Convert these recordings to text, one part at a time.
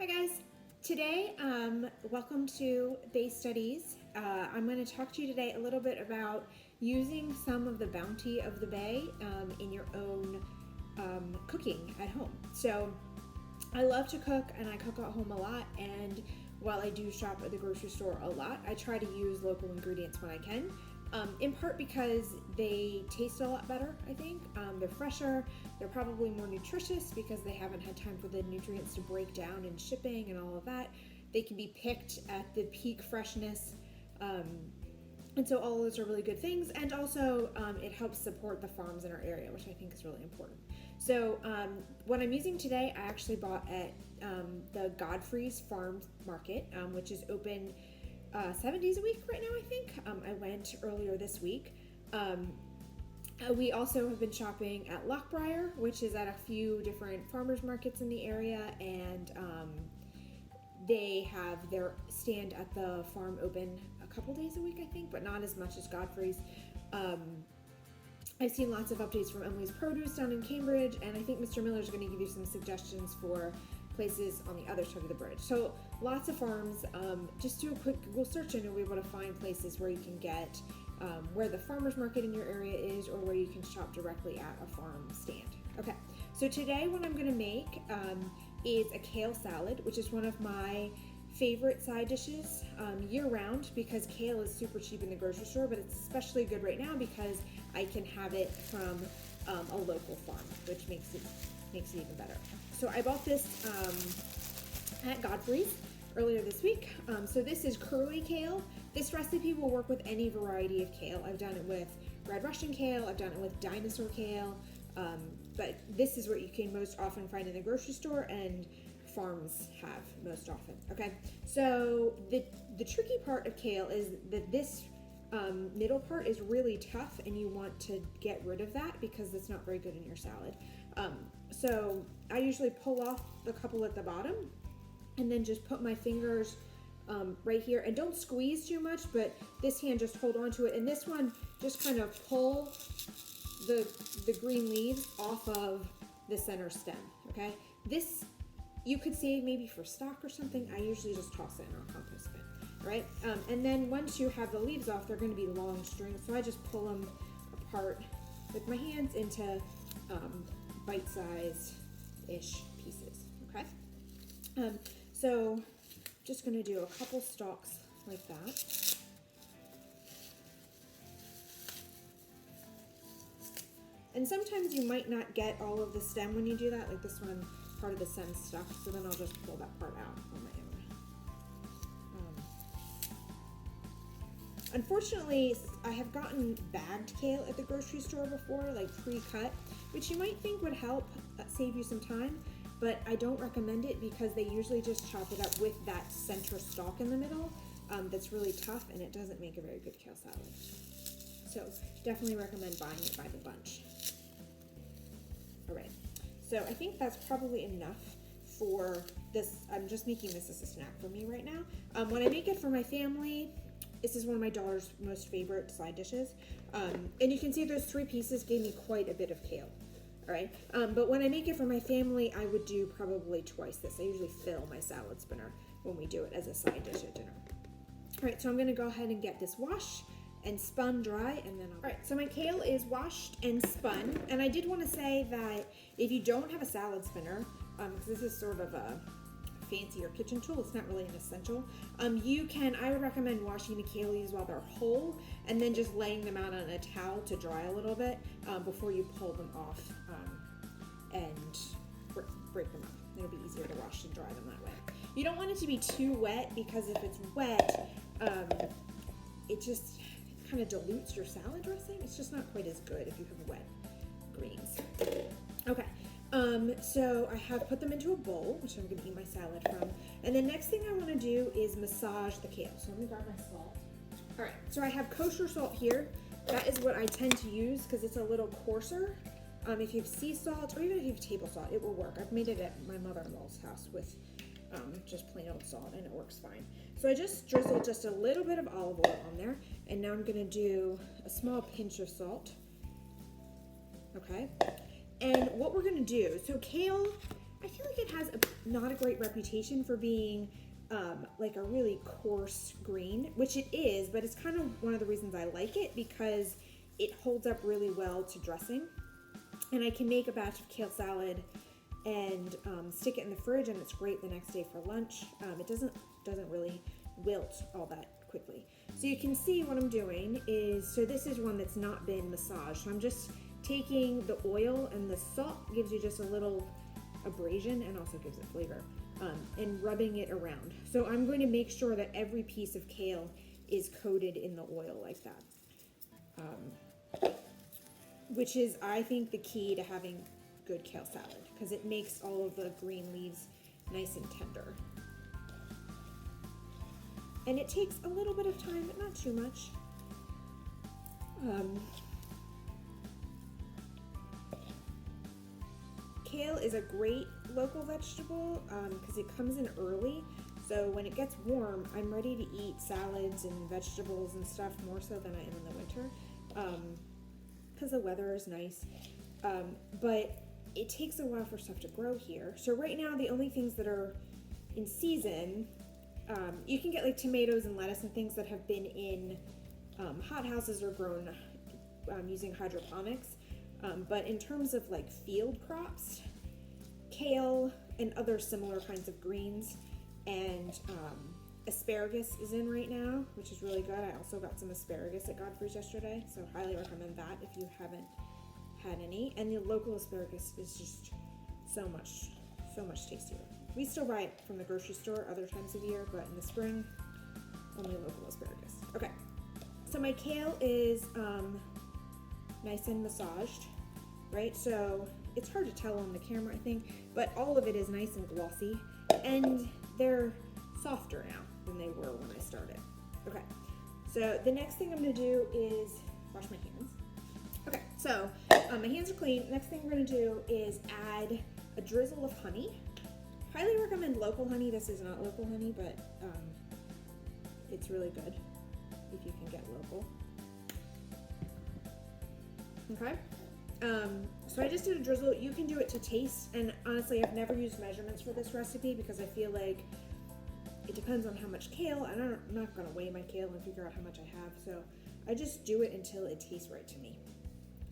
Hi guys. Today, welcome to Bay Studies. I'm going to talk to you today a little bit about using some of the bounty of the Bay in your own cooking at home. So I love to cook and I cook at home a lot, and while I do shop at the grocery store a lot, I try to use local ingredients when I can. In part because they taste a lot better, I think. They're fresher, they're probably more nutritious because they haven't had time for the nutrients to break down in shipping and all of that. They can be picked at the peak freshness. And so all of those are really good things. And also it helps support the farms in our area, which I think is really important. So what I'm using today, I actually bought at the Godfrey's Farm Market, which is open 7 days a week right now, I think. I went earlier this week. We also have been shopping at Lockbriar, which is at a few different farmers markets in the area, and they have their stand at the farm open a couple days a week, I think, but not as much as Godfrey's. I've seen lots of updates from Emily's Produce down in Cambridge, and I think Mr. Miller is going to give you some suggestions for places on the other side of the bridge. So lots of farms. Just do a quick Google search and you'll be able to find places where you can get where the farmers market in your area is, or where you can shop directly at a farm stand. Okay, so today what I'm going to make is a kale salad, which is one of my favorite side dishes year-round, because kale is super cheap in the grocery store, but it's especially good right now because I can have it from a local farm, which makes it even better. So I bought this at Godfrey's earlier this week. So this is curly kale. This recipe will work with any variety of kale. I've done it with red Russian kale, I've done it with dinosaur kale, but this is what you can most often find in the grocery store and farms have most often. Okay, so the tricky part of kale is that this middle part is really tough, and you want to get rid of that because it's not very good in your salad. So I usually pull off the couple at the bottom and then just put my fingers right here, and don't squeeze too much, but this hand just hold on to it, and this one just kind of pull the green leaves off of the center stem. Okay, this you could save maybe for stock or something. I usually just toss it in our compost bin. Right? And then once you have the leaves off, they're going to be long strings, so I just pull them apart with my hands into bite-sized-ish pieces. Okay? So just going to do a couple stalks like that. And sometimes you might not get all of the stem when you do that, like this one, part of the stem stuck, so then I'll just pull that part out on my own. Unfortunately, I have gotten bagged kale at the grocery store before, like pre-cut, which you might think would help save you some time, but I don't recommend it because they usually just chop it up with that center stalk in the middle that's really tough, and it doesn't make a very good kale salad. So definitely recommend buying it by the bunch. All right, so I think that's probably enough for this. I'm just making this as a snack for me right now. When I make it for my family, this is one of my daughter's most favorite side dishes. And you can see those 3 pieces gave me quite a bit of kale. All right. But when I make it for my family, I would do probably twice this. I usually fill my salad spinner when we do it as a side dish at dinner. All right. So I'm going to go ahead and get this washed and spun dry, and then All right. So my kale is washed and spun. And I did want to say that if you don't have a salad spinner, because this is sort of a fancier kitchen tool, it's not really an essential. I would recommend washing the kale leaves while they're whole, and then just laying them out on a towel to dry a little bit before you pull them off and break them up. It'll be easier to wash and dry them that way. You don't want it to be too wet, because if it's wet, it just kind of dilutes your salad dressing. It's just not quite as good if you have wet greens. Okay. So I have put them into a bowl, which I'm going to eat my salad from. And the next thing I want to do is massage the kale. So let me grab my salt. All right, so I have kosher salt here. That is what I tend to use because it's a little coarser. If you have sea salt, or even if you have table salt, it will work. I've made it at my mother-in-law's house with just plain old salt, and it works fine. So I just drizzled just a little bit of olive oil on there, and now I'm going to do a small pinch of salt. Okay. And what we're going to do, so kale I feel like it has not a great reputation for being like a really coarse green, which it is, but it's kind of one of the reasons I like it because it holds up really well to dressing. And I can make a batch of kale salad and stick it in the fridge, and it's great the next day for lunch. It doesn't really wilt all that quickly. So you can see what I'm doing is, so this is one that's not been massaged. So I'm just taking the oil, and the salt gives you just a little abrasion and also gives it flavor, and rubbing it around. So I'm going to make sure that every piece of kale is coated in the oil like that, which is, I think, the key to having good kale salad, because it makes all of the green leaves nice and tender. And it takes a little bit of time, but not too much. Kale is a great local vegetable because it comes in early. So when it gets warm, I'm ready to eat salads and vegetables and stuff more so than I am in the winter, because the weather is nice. But it takes a while for stuff to grow here. So right now, the only things that are in season, you can get like tomatoes and lettuce and things that have been in hothouses or grown using hydroponics. But in terms of like field crops, kale and other similar kinds of greens, and asparagus is in right now, which is really good. I also got some asparagus at Godfrey's yesterday, so highly recommend that if you haven't had any. And the local asparagus is just so much tastier. We still buy it from the grocery store other times of year, but in the spring, only local asparagus. Okay, so my kale is nice and massaged, right? So it's hard to tell on the camera, I think, but all of it is nice and glossy, and they're softer now than they were when I started. Okay, so the next thing I'm gonna do is wash my hands. Okay, so my hands are clean. Next thing we're gonna do is add a drizzle of honey. Highly recommend local honey. This is not local honey, but it's really good if you can get local. Okay, so I just did a drizzle. You can do it to taste, and honestly, I've never used measurements for this recipe because I feel like it depends on how much kale, and I'm not gonna weigh my kale and figure out how much I have, so I just do it until it tastes right to me.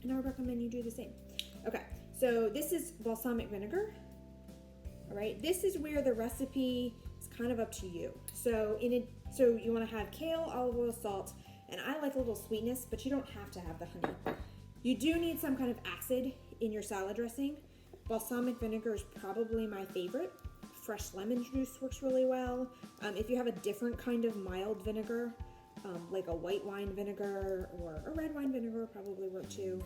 And I would recommend you do the same. Okay, so this is balsamic vinegar. All right, this is where the recipe is kind of up to you. So so you want to have kale, olive oil, salt, and I like a little sweetness, but you don't have to have the honey. You do need some kind of acid in your salad dressing. Balsamic vinegar is probably my favorite. Fresh lemon juice works really well. If you have a different kind of mild vinegar, like a white wine vinegar or a red wine vinegar, probably work too.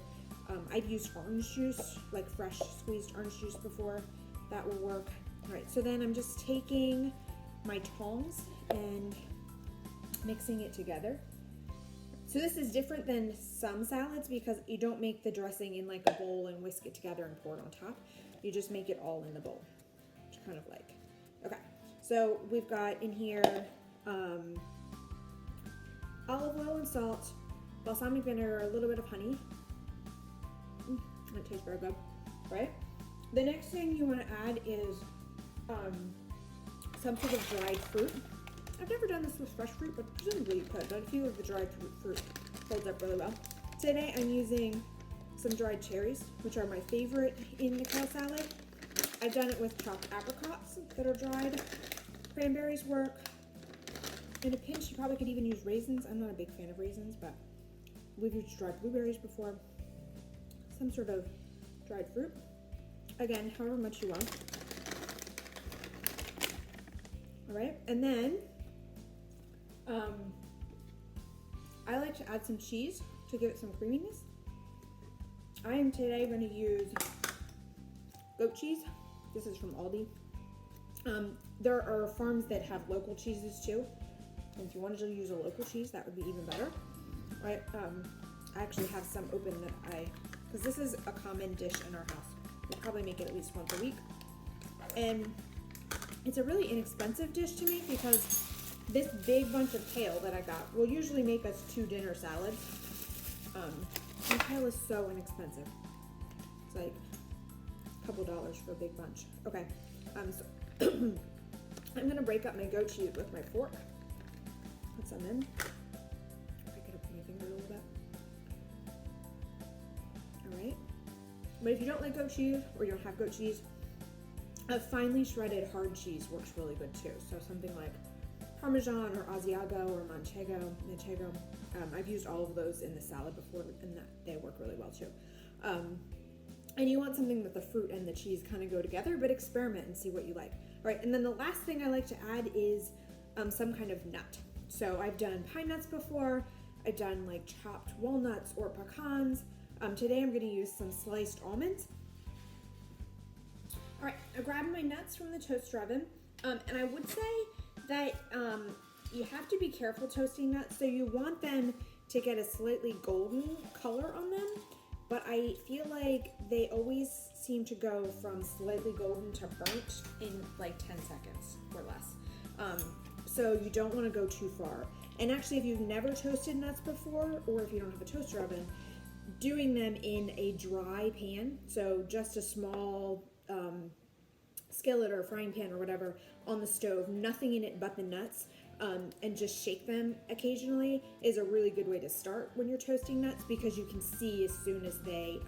I've used orange juice, like fresh squeezed orange juice before. That will work. All right, so then I'm just taking my tongs and mixing it together. So this is different than some salads because you don't make the dressing in like a bowl and whisk it together and pour it on top. You just make it all in the bowl, which I kind of like. Okay, so we've got in here olive oil and salt, balsamic vinegar, a little bit of honey. That tastes very good, right? The next thing you want to add is some sort of dried fruit. I've never done this with fresh fruit, but presumably you could. But I feel like the dried fruit holds up really well. Today I'm using some dried cherries, which are my favorite in the kale salad. I've done it with chopped apricots that are dried. Cranberries work. In a pinch, you probably could even use raisins. I'm not a big fan of raisins, but we've used dried blueberries before. Some sort of dried fruit. Again, however much you want. All right, and then I like to add some cheese to give it some creaminess. I am today going to use goat cheese. This is from Aldi. There are farms that have local cheeses too. And if you wanted to use a local cheese, that would be even better. All right, I actually have some open that because this is a common dish in our house. We probably make it at least once a week. And it's a really inexpensive dish to make because this big bunch of kale that I got will usually make us 2 dinner salads. And kale is so inexpensive. It's like couple dollars for a big bunch. Okay, so I'm gonna break up my goat cheese with my fork. Put some in. Break it up with my finger a little bit. All right. But if you don't like goat cheese or you don't have goat cheese, a finely shredded hard cheese works really good too. So something like Parmesan or Asiago or Manchego. I've used all of those in the salad before, and they work really well too. And you want something that the fruit and the cheese kind of go together, but experiment and see what you like. All right, and then the last thing I like to add is some kind of nut. So I've done pine nuts before. I've done like chopped walnuts or pecans. Today I'm going to use some sliced almonds. All right, I grabbed my nuts from the toaster oven, and I would say that you have to be careful toasting nuts. So you want them to get a slightly golden color on them, but I feel like they always seem to go from slightly golden to burnt in like 10 seconds or less. So you don't want to go too far. And actually, if you've never toasted nuts before, or if you don't have a toaster oven, doing them in a dry pan, so just a small skillet or frying pan or whatever on the stove, nothing in it but the nuts, and just shake them occasionally is a really good way to start when you're toasting nuts, because you can see as soon as they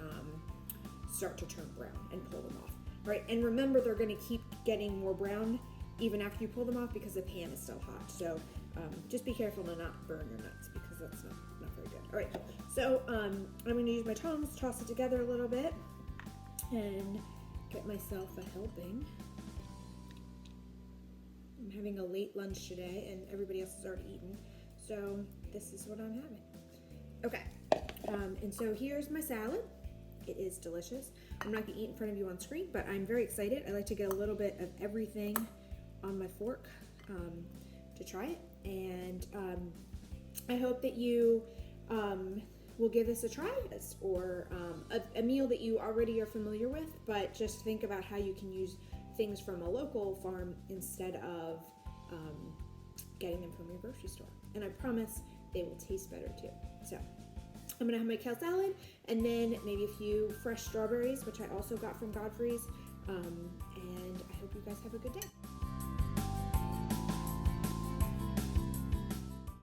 start to turn brown and pull them off. Right, and remember, they're going to keep getting more brown even after you pull them off because the pan is still hot. So just be careful to not burn your nuts, because that's not very good. All right, so I'm going to use my tongs, toss it together a little bit, and get myself a helping. I'm having a late lunch today, and everybody else has already eaten, so this is what I'm having. Okay, and so here's my salad. It is delicious. I'm not going to eat in front of you on screen, but I'm very excited. I like to get a little bit of everything on my fork to try it, and I hope that you will give this a try, or a meal that you already are familiar with, but just think about how you can use things from a local farm instead of getting them from your grocery store. And I promise they will taste better too. So I'm gonna have my kale salad, and then maybe a few fresh strawberries, which I also got from Godfrey's. And I hope you guys have a good day.